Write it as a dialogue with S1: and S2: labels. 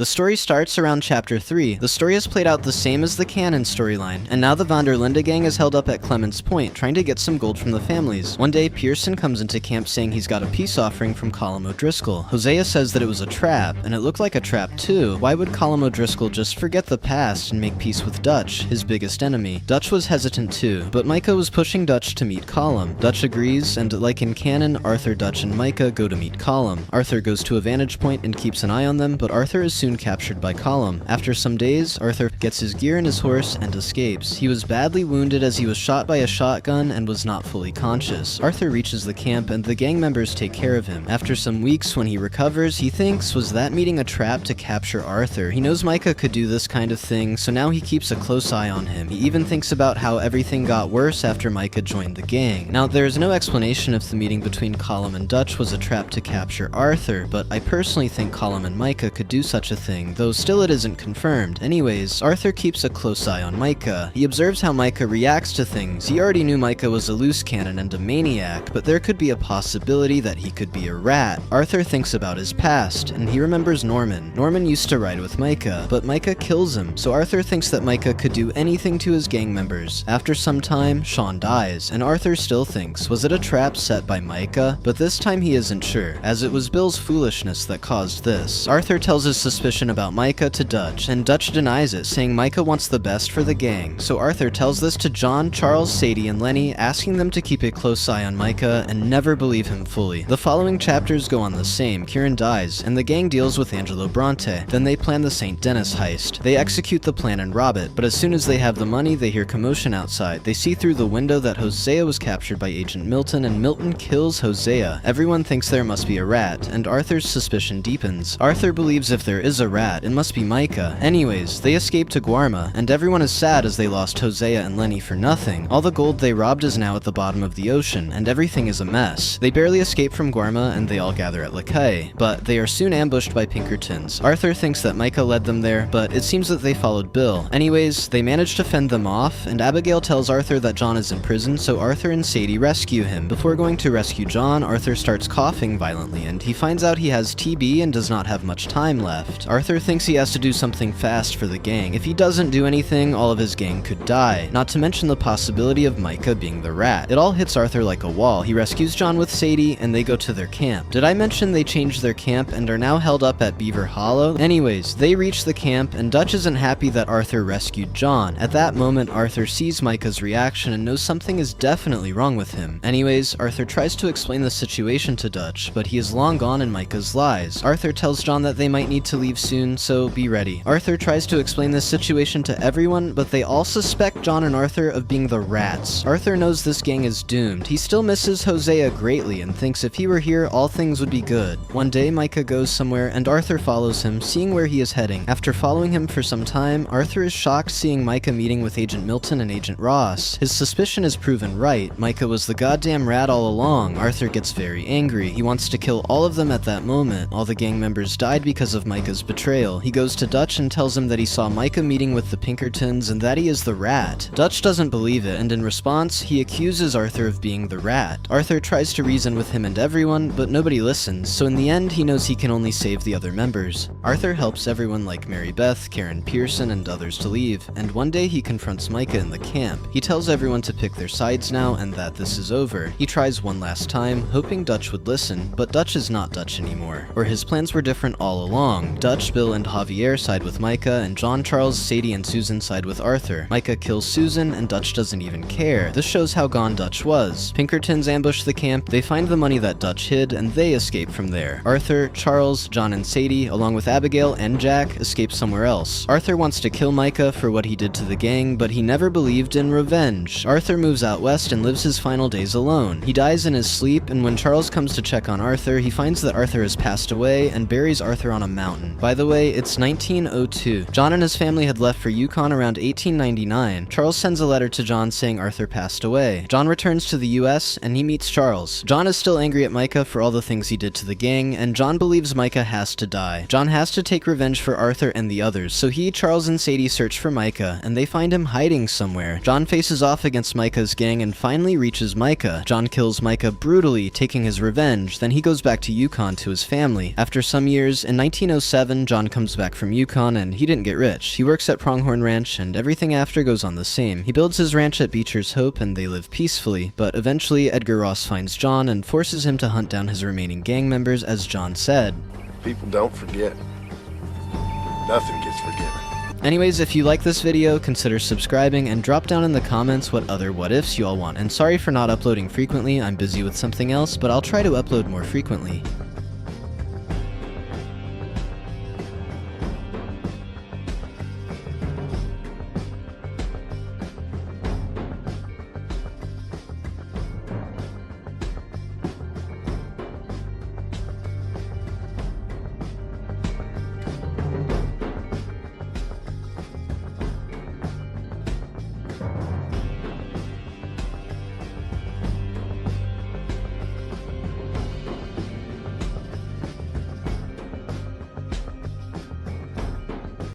S1: The story starts around chapter 3. The story is played out the same as the canon storyline, and now the Van der Linde gang is held up at Clemens Point, trying to get some gold from the families. One day, Pearson comes into camp saying he's got a peace offering from Colm O'Driscoll. Hosea says that it was a trap, and it looked like a trap too. Why would Colm O'Driscoll just forget the past and make peace with Dutch, his biggest enemy? Dutch was hesitant too, but Micah was pushing Dutch to meet Colm. Dutch agrees, and like in canon, Arthur, Dutch, and Micah go to meet Colm. Arthur goes to a vantage point and keeps an eye on them, but Arthur is soon captured by Colm. After some days, Arthur gets his gear and his horse and escapes. He was badly wounded as he was shot by a shotgun and was not fully conscious. Arthur reaches the camp and the gang members take care of him. After some weeks, when he recovers, he thinks, was that meeting a trap to capture Arthur? He knows Micah could do this kind of thing, so now he keeps a close eye on him. He even thinks about how everything got worse after Micah joined the gang. Now, there is no explanation if the meeting between Colm and Dutch was a trap to capture Arthur, but I personally think Colm and Micah could do such a thing, though still it isn't confirmed. Anyways, Arthur keeps a close eye on Micah. He observes how Micah reacts to things. He already knew Micah was a loose cannon and a maniac, but there could be a possibility that he could be a rat. Arthur thinks about his past, and he remembers Norman. Norman used to ride with Micah, but Micah kills him, so Arthur thinks that Micah could do anything to his gang members. After some time, Sean dies, and Arthur still thinks, was it a trap set by Micah? But this time he isn't sure, as it was Bill's foolishness that caused this. Arthur tells his suspicion about Micah to Dutch, and Dutch denies it, saying Micah wants the best for the gang. So Arthur tells this to John, Charles, Sadie, and Lenny, asking them to keep a close eye on Micah and never believe him fully. The following chapters go on the same. Kieran dies, and the gang deals with Angelo Bronte. Then they plan the St. Denis heist. They execute the plan and rob it, but as soon as they have the money, they hear commotion outside. They see through the window that Hosea was captured by Agent Milton, and Milton kills Hosea. Everyone thinks there must be a rat, and Arthur's suspicion deepens. Arthur believes if there is a rat, it must be Micah. Anyways, they escape to Guarma, and everyone is sad as they lost Hosea and Lenny for nothing. All the gold they robbed is now at the bottom of the ocean, and everything is a mess. They barely escape from Guarma, and they all gather at Lakay, but they are soon ambushed by Pinkertons. Arthur thinks that Micah led them there, but it seems that they followed Bill. Anyways, they manage to fend them off, and Abigail tells Arthur that John is in prison, so Arthur and Sadie rescue him. Before going to rescue John, Arthur starts coughing violently, and he finds out he has TB and does not have much time left. Arthur thinks he has to do something fast for the gang. If he doesn't do anything, all of his gang could die, not to mention the possibility of Micah being the rat. It all hits Arthur like a wall. He rescues John with Sadie, and they go to their camp. Did I mention they changed their camp and are now held up at Beaver Hollow? Anyways, they reach the camp, and Dutch isn't happy that Arthur rescued John. At that moment, Arthur sees Micah's reaction and knows something is definitely wrong with him. Anyways, Arthur tries to explain the situation to Dutch, but he is long gone in Micah's lies. Arthur tells John that they might need to leave soon, so be ready. Arthur tries to explain this situation to everyone, but they all suspect John and Arthur of being the rats. Arthur knows this gang is doomed. He still misses Hosea greatly and thinks if he were here, all things would be good. One day, Micah goes somewhere, and Arthur follows him, seeing where he is heading. After following him for some time, Arthur is shocked seeing Micah meeting with Agent Milton and Agent Ross. His suspicion is proven right. Micah was the goddamn rat all along. Arthur gets very angry. He wants to kill all of them at that moment. All the gang members died because of Micah's betrayal. He goes to Dutch and tells him that he saw Micah meeting with the Pinkertons and that he is the rat. Dutch doesn't believe it, and in response, he accuses Arthur of being the rat. Arthur tries to reason with him and everyone, but nobody listens, so in the end, he knows he can only save the other members. Arthur helps everyone like Mary Beth, Karen Pearson, and others to leave, and one day he confronts Micah in the camp. He tells everyone to pick their sides now and that this is over. He tries one last time, hoping Dutch would listen, but Dutch is not Dutch anymore. Or his plans were different all along. Dutch, Bill, and Javier side with Micah, and John, Charles, Sadie, and Susan side with Arthur. Micah kills Susan, and Dutch doesn't even care. This shows how gone Dutch was. Pinkertons ambush the camp, they find the money that Dutch hid, and they escape from there. Arthur, Charles, John, and Sadie, along with Abigail and Jack, escape somewhere else. Arthur wants to kill Micah for what he did to the gang, but he never believed in revenge. Arthur moves out west and lives his final days alone. He dies in his sleep, and when Charles comes to check on Arthur, he finds that Arthur has passed away and buries Arthur on a mountain. By the way, it's 1902. John and his family had left for Yukon around 1899. Charles sends a letter to John saying Arthur passed away. John returns to the US and he meets Charles. John is still angry at Micah for all the things he did to the gang, and John believes Micah has to die. John has to take revenge for Arthur and the others, so he, Charles, and Sadie search for Micah, and they find him hiding somewhere. John faces off against Micah's gang and finally reaches Micah. John kills Micah brutally, taking his revenge. Then he goes back to Yukon to his family. After some years, in 1907, 11, John comes back from Yukon and he didn't get rich. He works at Pronghorn Ranch and everything after goes on the same. He builds his ranch at Beecher's Hope and they live peacefully, but eventually Edgar Ross finds John and forces him to hunt down his remaining gang members, as John said.
S2: People don't forget. Nothing gets forgiven.
S1: Anyways, if you like this video, consider subscribing and drop down in the comments what other what ifs you all want. And sorry for not uploading frequently, I'm busy with something else, but I'll try to upload more frequently.